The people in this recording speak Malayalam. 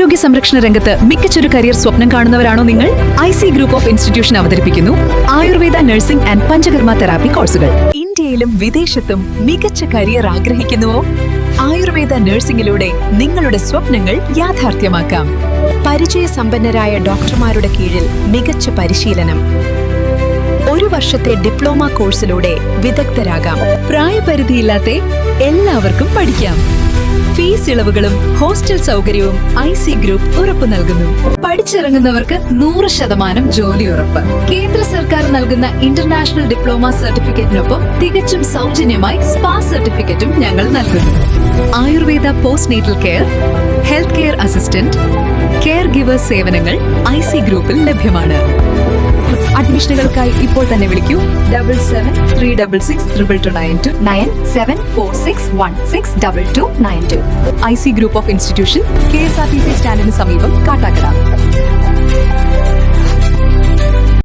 ആരോഗ്യ സംരക്ഷണ രംഗത്ത് മികച്ചൊരു കരിയർ സ്വപ്നം കാണുന്നവരാണോ നിങ്ങൾ? IC ഗ്രൂപ്പ് ഓഫ് ഇൻസ്റ്റിറ്റ്യൂഷൻ അവതരിപ്പിക്കുന്നു Ayurveda nursing and panchakarma therapy കോഴ്സുകൾ. ഇന്ത്യയിലും വിദേശത്തും മികച്ച കരിയർ ആഗ്രഹിക്കുന്നുവോ? ആയുർവേദ നഴ്സിംഗിലൂടെ നിങ്ങളുടെ സ്വപ്നങ്ങൾ യാഥാർത്ഥ്യമാക്കാം. പരിചയസമ്പന്നരായ ഡോക്ടർമാരുടെ കീഴിൽ മികച്ച പരിശീലനം. 1 വർഷത്തെ ഡിപ്ലോമ കോഴ്സിലൂടെ വിദഗ്ധരാകാം. പ്രായപരിധിയില്ലാത്ത എല്ലാവർക്കും പഠിക്കാം. ഫീസ് ഇളവുകളും ഹോസ്റ്റൽ സൗകര്യവും IC ഗ്രൂപ്പ് ഉറപ്പു നൽകുന്നു. പഠിച്ചിറങ്ങുന്നവർക്ക് 100% ജോലി ഉറപ്പ്. കേന്ദ്ര സർക്കാർ നൽകുന്ന ഇന്റർനാഷണൽ ഡിപ്ലോമ സർട്ടിഫിക്കറ്റിനൊപ്പം തികച്ചും സൗജന്യമായി സ്പാ സർട്ടിഫിക്കറ്റും ഞങ്ങൾ നൽകുന്നു. Ayurveda post natal care, health care assistant, care giver സേവനങ്ങൾ IC ഗ്രൂപ്പിൽ ലഭ്യമാണ്. അഡ്മിഷനുകൾക്കായി ഇപ്പോൾ തന്നെ വിളിക്കൂ 77366292 9746162292. IC group of institution, KSRTC സ്റ്റാൻഡിന് സമീപം, കാട്ടാക്കട.